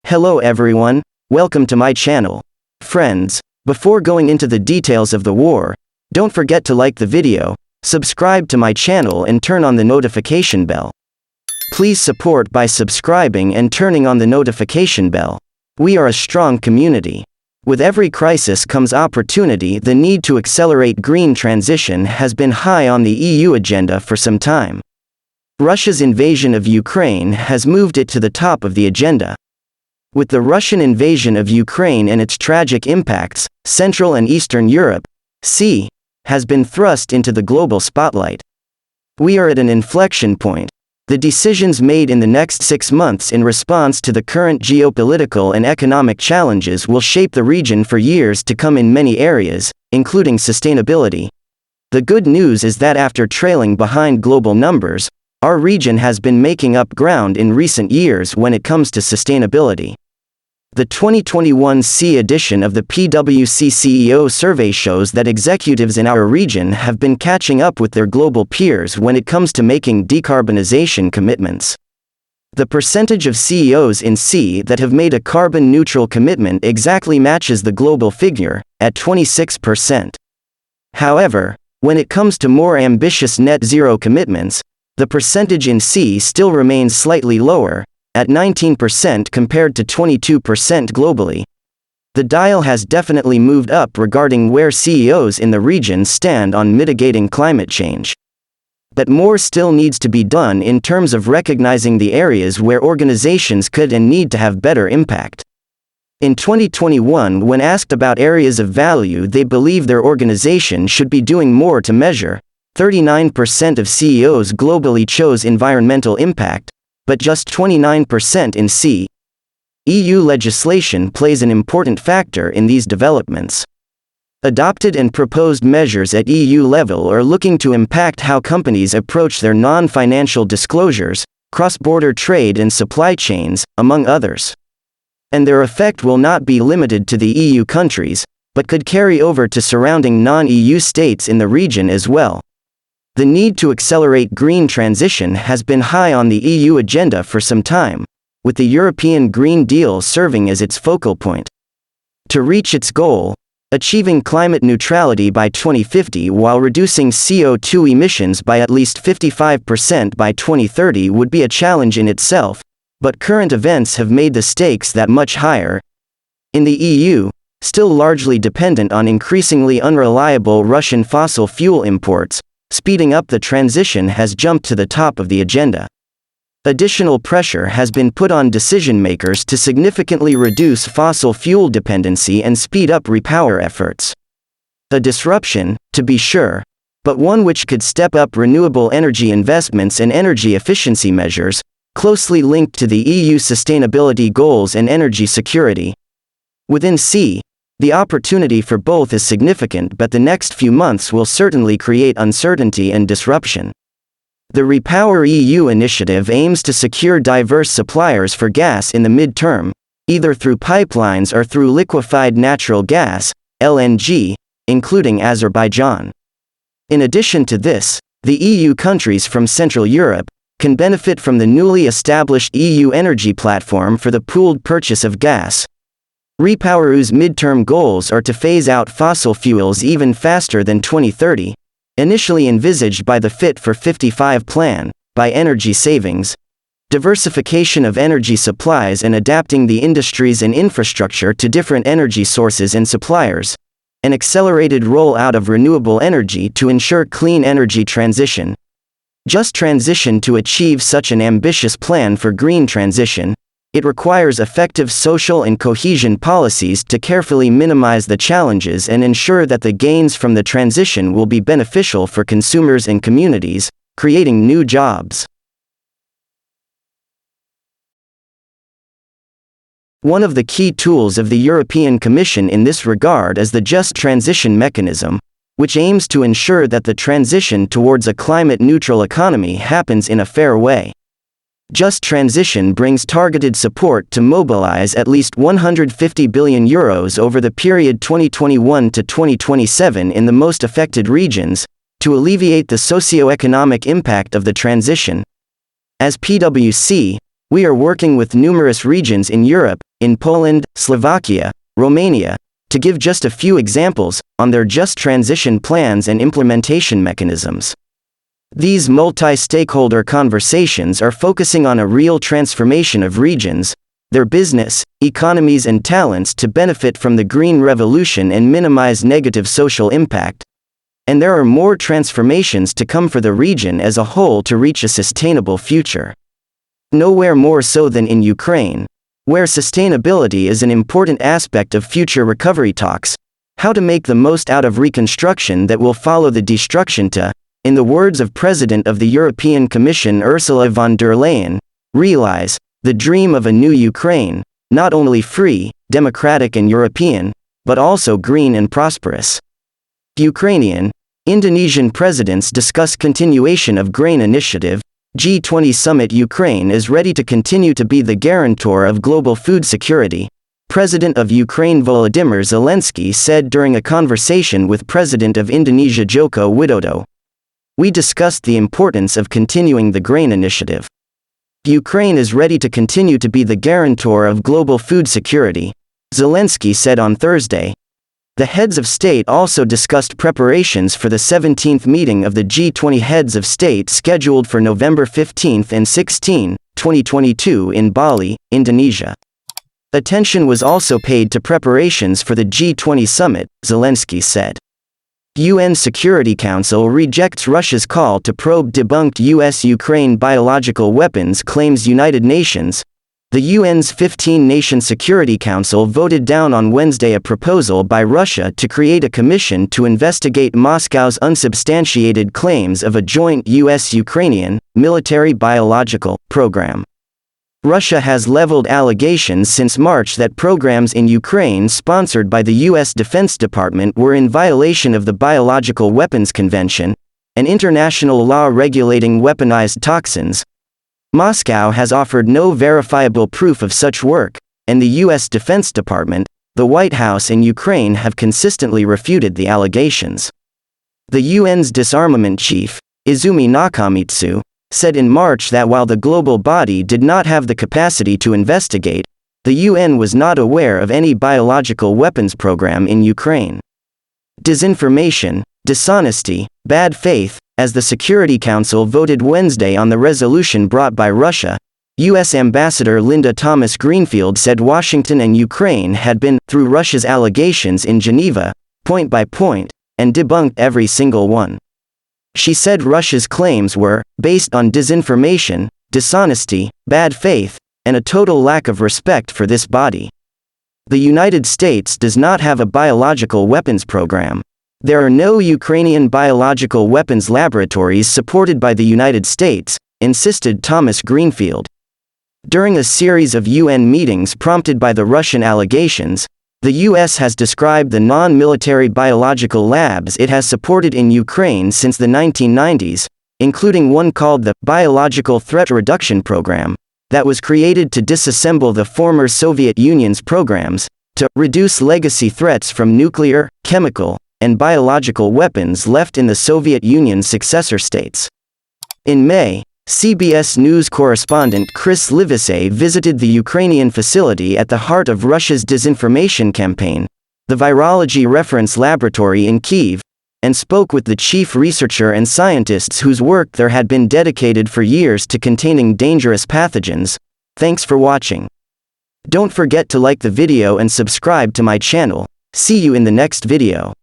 Hello everyone, welcome to my channel. Friends, before going into the details of the war, don't forget to like the video, subscribe to my channel and turn on the notification bell. Please support by subscribing and turning on the notification bell. We are a strong community. With every crisis comes opportunity. The need to accelerate green transition has been high on the EU agenda for some time. Russia's invasion of Ukraine has moved it to the top of the agenda. With the Russian invasion of Ukraine and its tragic impacts, Central and Eastern Europe, has been thrust into the global spotlight. We are at an inflection point. The decisions made in the next 6 months in response to the current geopolitical and economic challenges will shape the region for years to come in many areas, including sustainability. The good news is that after trailing behind global numbers, our region has been making up ground in recent years when it comes to sustainability. The 2021 edition of the PwC CEO survey shows that executives in our region have been catching up with their global peers when it comes to making decarbonization commitments. The percentage of CEOs in that have made a carbon-neutral commitment exactly matches the global figure, at 26%. However, when it comes to more ambitious net zero commitments, the percentage in still remains slightly lower, at 19% compared to 22% globally. The dial has definitely moved up regarding where CEOs in the region stand on mitigating climate change. But more still needs to be done in terms of recognizing the areas where organizations could and need to have better impact. In 2021, when asked about areas of value they believe their organization should be doing more to measure, 39% of CEOs globally chose environmental impact, but just 29% in EU legislation plays an important factor in these developments. Adopted and proposed measures at EU level are looking to impact how companies approach their non-financial disclosures, cross-border trade and supply chains, among others. And their effect will not be limited to the EU countries, but could carry over to surrounding non-EU states in the region as well. The need to accelerate green transition has been high on the EU agenda for some time, with the European Green Deal serving as its focal point. To reach its goal, achieving climate neutrality by 2050 while reducing CO2 emissions by at least 55% by 2030 would be a challenge in itself, but current events have made the stakes that much higher. In the EU, still largely dependent on increasingly unreliable Russian fossil fuel imports, speeding up the transition has jumped to the top of the agenda. Additional pressure has been put on decision makers to significantly reduce fossil fuel dependency and speed up repower efforts. A disruption, to be sure, but one which could step up renewable energy investments and energy efficiency measures, closely linked to the EU sustainability goals and energy security. Within the opportunity for both is significant, but the next few months will certainly create uncertainty and disruption. The Repower EU initiative aims to secure diverse suppliers for gas in the mid-term, either through pipelines or through liquefied natural gas, LNG, including Azerbaijan. In addition to this, the EU countries from Central Europe can benefit from the newly established EU energy platform for the pooled purchase of gas. REPowerEU's midterm goals are to phase out fossil fuels even faster than 2030, initially envisaged by the Fit for 55 plan, by energy savings, diversification of energy supplies and adapting the industries and infrastructure to different energy sources and suppliers, an accelerated rollout of renewable energy to ensure clean energy transition. Just transition to achieve such an ambitious plan for green transition, it requires effective social and cohesion policies to carefully minimize the challenges and ensure that the gains from the transition will be beneficial for consumers and communities, creating new jobs. One of the key tools of the European Commission in this regard is the Just Transition Mechanism, which aims to ensure that the transition towards a climate-neutral economy happens in a fair way. Just Transition brings targeted support to mobilize at least €150 billion over the period 2021 to 2027 in the most affected regions, to alleviate the socio-economic impact of the transition. As PwC, we are working with numerous regions in Europe, in Poland, Slovakia, Romania, to give just a few examples, on their just transition plans and implementation mechanisms. These multi-stakeholder conversations are focusing on a real transformation of regions, their business, economies and talents to benefit from the green revolution and minimize negative social impact. And there are more transformations to come for the region as a whole to reach a sustainable future. Nowhere more so than in Ukraine, where sustainability is an important aspect of future recovery talks, how to make the most out of reconstruction that will follow the destruction to, in the words of President of the European Commission Ursula von der Leyen, realize the dream of a new Ukraine, not only free, democratic and European, but also green and prosperous. Ukrainian, Indonesian presidents discuss continuation of grain initiative. G20 summit. Ukraine is ready to continue to be the guarantor of global food security, President of Ukraine Volodymyr Zelensky said during a conversation with President of Indonesia Joko Widodo. We discussed the importance of continuing the grain initiative. Ukraine is ready to continue to be the guarantor of global food security, Zelensky said on Thursday. The heads of state also discussed preparations for the 17th meeting of the G20 heads of state scheduled for November 15 and 16, 2022 in Bali, Indonesia. Attention was also paid to preparations for the G20 summit, Zelensky said. UN Security Council rejects Russia's call to probe debunked U.S.-Ukraine biological weapons claims. United Nations. The UN's 15-nation Security Council voted down on Wednesday a proposal by Russia to create a commission to investigate Moscow's unsubstantiated claims of a joint U.S.-Ukrainian military biological program. Russia has leveled allegations since March that programs in Ukraine sponsored by the U.S. Defense Department were in violation of the Biological Weapons Convention, an international law regulating weaponized toxins. Moscow has offered no verifiable proof of such work, and the U.S. Defense Department, the White House and Ukraine have consistently refuted the allegations. The UN's disarmament chief, Izumi Nakamitsu, said in March that while the global body did not have the capacity to investigate, the UN was not aware of any biological weapons program in Ukraine. Disinformation, dishonesty, bad faith. As the Security Council voted Wednesday on the resolution brought by Russia, U.S. Ambassador Linda Thomas-Greenfield said Washington and Ukraine had been through Russia's allegations in Geneva, point by point, and debunked every single one. She said Russia's claims were based on disinformation, dishonesty, bad faith, and a total lack of respect for this body. The United States does not have a biological weapons program. There are no Ukrainian biological weapons laboratories supported by the United States, insisted Thomas Greenfield. During a series of UN meetings prompted by the Russian allegations, the U.S. has described the non-military biological labs it has supported in Ukraine since the 1990s, including one called the Biological Threat Reduction Program, that was created to disassemble the former Soviet Union's programs, to reduce legacy threats from nuclear, chemical, and biological weapons left in the Soviet Union's successor states. In May, CBS News correspondent Chris Livesey visited the Ukrainian facility at the heart of Russia's disinformation campaign, the Virology Reference Laboratory in Kyiv, and spoke with the chief researcher and scientists whose work there had been dedicated for years to containing dangerous pathogens. Thanks for watching. Don't forget to like the video and subscribe to my channel. See you in the next video.